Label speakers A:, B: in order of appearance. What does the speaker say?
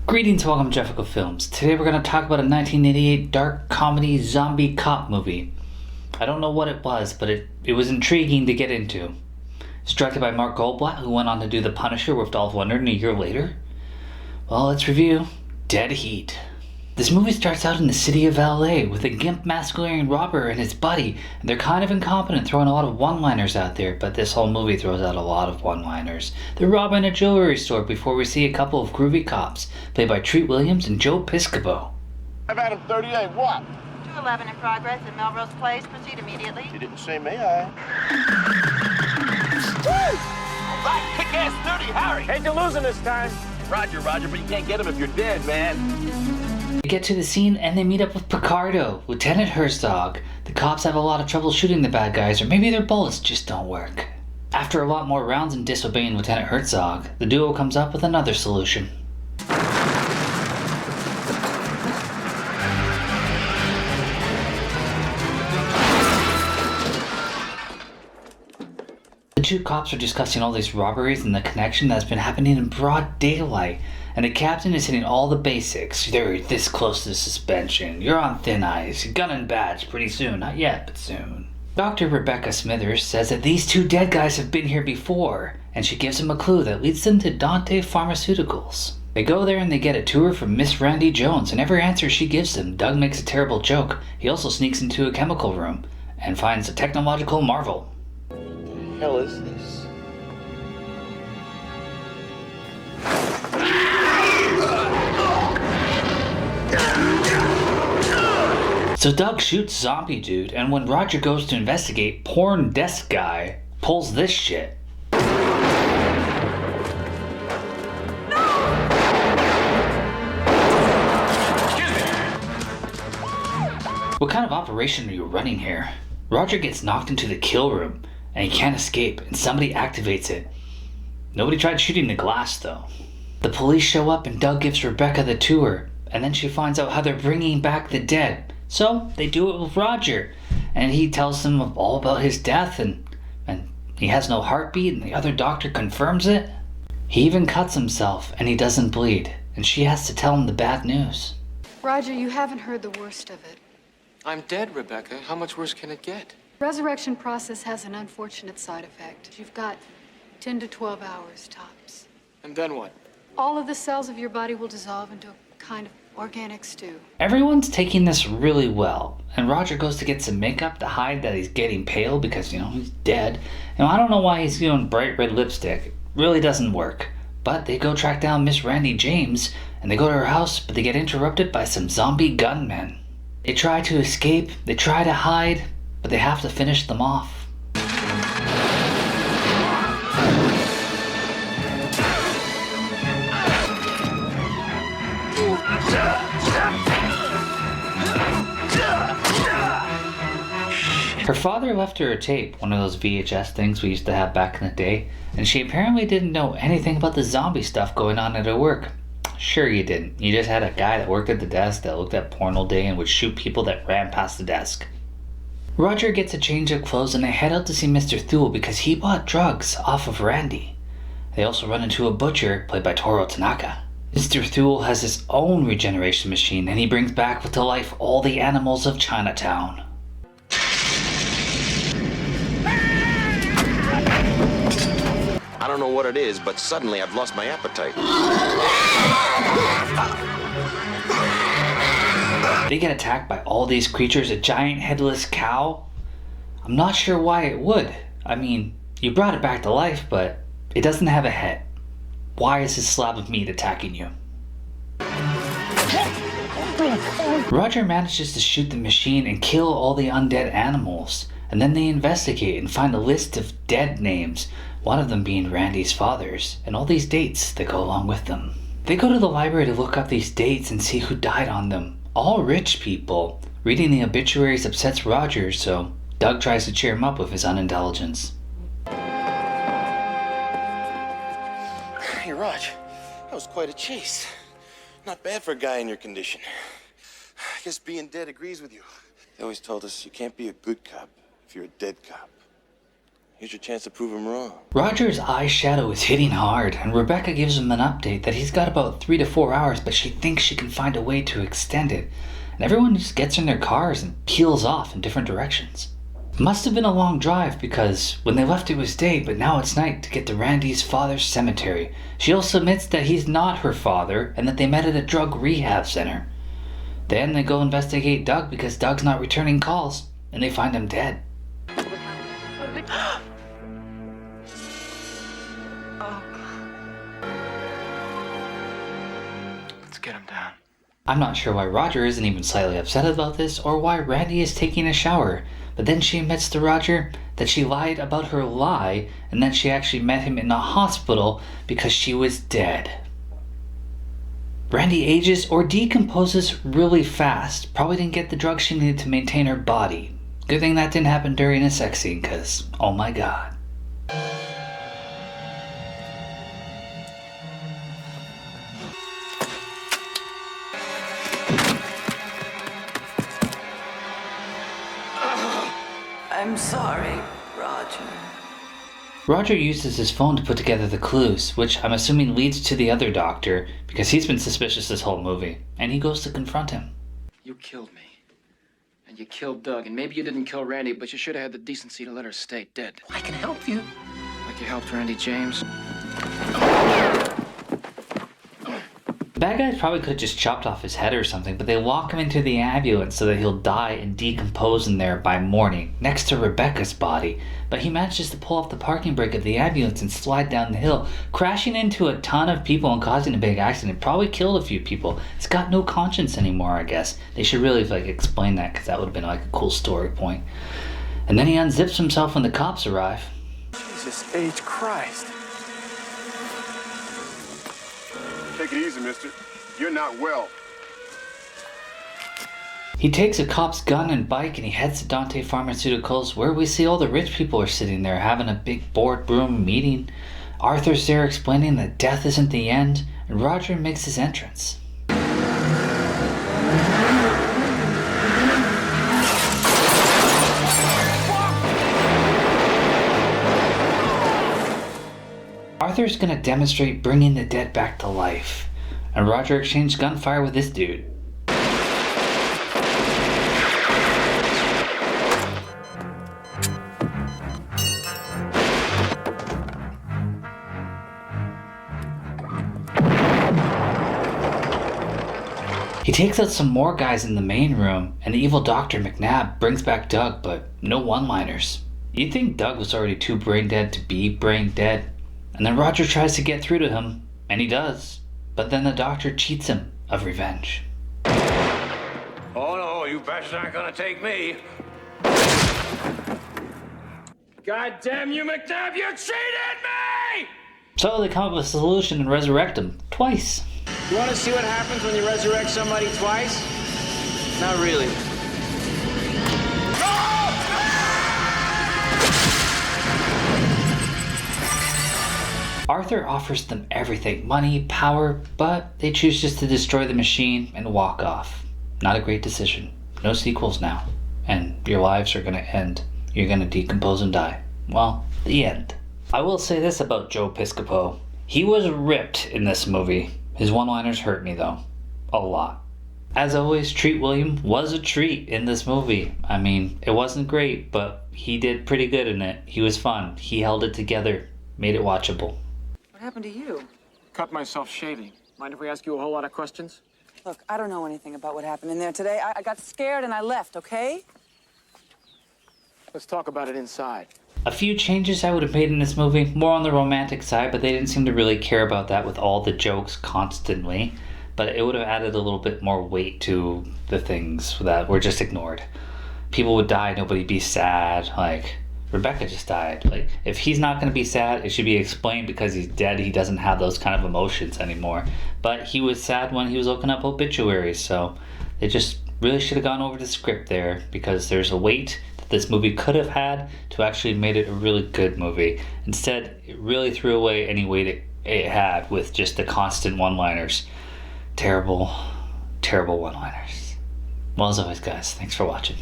A: Greetings, welcome to Jefficho Films. Today we're going to talk about a 1988 dark comedy zombie cop movie. I don't know what it was, but it was intriguing to get into. It's directed by Mark Goldblatt, who went on to do The Punisher with Dolph Lundgren a year later. Well, let's review Dead Heat. This movie starts out in the city of LA with a gimp mask-wearing robber and his buddy, and they're kind of incompetent, throwing a lot of one-liners out there, but this whole movie throws out a lot of one-liners. They're robbing a jewelry store before we see a couple of groovy cops, played by Treat Williams and Joe Piscopo.
B: I've had him 38, what?
C: 211 in progress at Melrose Place. Proceed immediately.
B: You didn't say may I?
D: All right, kick-ass 30, hurry!
E: Hate to lose him this time.
D: Roger, but you can't get him if you're dead, man.
A: They get to the scene and they meet up with Picardo, Lieutenant Herzog. The cops have a lot of trouble shooting the bad guys, or maybe their bullets just don't work. After a lot more rounds and disobeying Lieutenant Herzog, the duo comes up with another solution. The two cops are discussing all these robberies and the connection that's been happening in broad daylight, and the captain is hitting all the basics. You're this close to suspension, you're on thin ice, gun and badge pretty soon, not yet, but soon. Dr. Rebecca Smythers says that these two dead guys have been here before, and she gives them a clue that leads them to Dante Pharmaceuticals. They go there and they get a tour from Miss Randi Jones, and every answer she gives them, Doug makes a terrible joke. He also sneaks into a chemical room and finds a technological marvel.
B: The hell is this?
A: So Doug shoots Zombie Dude, and when Roger goes to investigate, Porn Desk Guy pulls this shit. What kind of operation are you running here? Roger gets knocked into the kill room, and he can't escape, and somebody activates it. Nobody tried shooting the glass, though. The police show up, and Doug gives Rebecca the tour, and then she finds out how they're bringing back the dead. So they do it with Roger, and he tells them all about his death, and he has no heartbeat, and the other doctor confirms it. He even cuts himself, and he doesn't bleed, and she has to tell him the bad news.
F: Roger, you haven't heard the worst of it.
E: I'm dead, Rebecca. How much worse can it get?
F: Resurrection process has an unfortunate side effect. You've got 10 to 12 hours tops.
E: And then what?
F: All of the cells of your body will dissolve into a kind of organic stew.
A: Everyone's taking this really well, and Roger goes to get some makeup to hide that he's getting pale because, he's dead. I don't know why he's doing bright red lipstick. It really doesn't work. But they go track down Miss Randi James, and they go to her house, but they get interrupted by some zombie gunmen. They try to escape, they try to hide, but they have to finish them off. Her father left her a tape, one of those VHS things we used to have back in the day, and she apparently didn't know anything about the zombie stuff going on at her work. Sure you didn't. You just had a guy that worked at the desk that looked at porn all day and would shoot people that ran past the desk. Roger gets a change of clothes and they head out to see Mr. Thule because he bought drugs off of Randi. They also run into a butcher, played by Toru Tanaka. Mr. Thule has his own regeneration machine and he brings back to life all the animals of Chinatown.
D: I don't know what it is, but suddenly I've lost my appetite.
A: They get attacked by all these creatures, a giant headless cow. I'm not sure why it would. You brought it back to life, but it doesn't have a head. Why is this slab of meat attacking you? Roger manages to shoot the machine and kill all the undead animals, and then they investigate and find a list of dead names, one of them being Randi's father's, and all these dates that go along with them. They go to the library to look up these dates and see who died on them. All rich people. Reading the obituaries upsets Roger, so Doug tries to cheer him up with his unintelligence.
B: Hey, Raj, that was quite a chase. Not bad for a guy in your condition. I guess being dead agrees with you. They always told us you can't be a good cop if you're a dead cop. Here's your chance to prove him wrong.
A: Roger's eyeshadow is hitting hard, and Rebecca gives him an update that he's got about 3 to 4 hours, but she thinks she can find a way to extend it. And everyone just gets in their cars and peels off in different directions. Must have been a long drive because when they left it was day, but now it's night to get to Randy's father's cemetery. She also admits that he's not her father and that they met at a drug rehab center. Then they go investigate Doug because Doug's not returning calls, and they find him dead.
E: Let's get him down.
A: I'm not sure why Roger isn't even slightly upset about this or why Randi is taking a shower, but then she admits to Roger that she lied about her lie and that she actually met him in the hospital because she was dead. Randi ages or decomposes really fast. Probably didn't get the drugs she needed to maintain her body. Good thing that didn't happen during a sex scene, because, oh my god.
G: I'm sorry, Roger.
A: Roger uses his phone to put together the clues, which I'm assuming leads to the other doctor, because he's been suspicious this whole movie, and he goes to confront him.
E: You killed me. And you killed Doug. And maybe you didn't kill Randi, but you should have had the decency to let her stay dead.
G: I can help you.
E: Like you helped Randy James.
A: The bad guys probably could have just chopped off his head or something, but they walk him into the ambulance so that he'll die and decompose in there by morning, next to Rebecca's body. But he manages to pull off the parking brake of the ambulance and slide down the hill, crashing into a ton of people and causing a big accident. Probably killed a few people. It's got no conscience anymore, I guess. They should really explain that, because that would have been a cool story point. And then he unzips himself when the cops arrive.
E: Jesus H. Christ.
H: Take it easy, mister. You're not well.
A: He takes a cop's gun and bike and he heads to Dante Pharmaceuticals, where we see all the rich people are sitting there having a big boardroom meeting. Arthur's there explaining that death isn't the end, and Roger makes his entrance. Arthur's gonna demonstrate bringing the dead back to life, and Roger exchanged gunfire with this dude. He takes out some more guys in the main room, and the evil Dr. McNab brings back Doug, but no one-liners. You'd think Doug was already too brain dead to be brain dead. And then Roger tries to get through to him, and he does. But then the doctor cheats him of revenge.
H: Oh no, you bastards aren't gonna take me.
E: God damn you, McNab, you cheated me!
A: So they come up with a solution and resurrect him twice.
E: You want to see what happens when you resurrect somebody twice? Not really.
A: Arthur offers them everything, money, power, but they choose just to destroy the machine and walk off. Not a great decision. No sequels now. And your lives are gonna end. You're gonna decompose and die. Well, the end. I will say this about Joe Piscopo. He was ripped in this movie. His one-liners hurt me though. A lot. As always, Treat William was a treat in this movie. I mean, it wasn't great, but he did pretty good in it. He was fun. He held it together. Made it watchable.
C: What happened to you?
E: Cut myself shaving. Mind if we ask you a whole lot of questions?
C: Look, I don't know anything about what happened in there today. I got scared and I left, okay?
E: Let's talk about it inside.
A: A few changes I would have made in this movie, more on the romantic side, but they didn't seem to really care about that with all the jokes constantly. But it would have added a little bit more weight to the things that were just ignored. People would die, nobody'd be sad, Rebecca just died. If he's not going to be sad, it should be explained because he's dead. He doesn't have those kind of emotions anymore. But he was sad when he was looking up obituaries, so they just really should have gone over the script there, because there's a weight that this movie could have had to actually made it a really good movie. Instead, it really threw away any weight it had with just the constant one-liners. Terrible, terrible one-liners. Well, as always, guys, thanks for watching.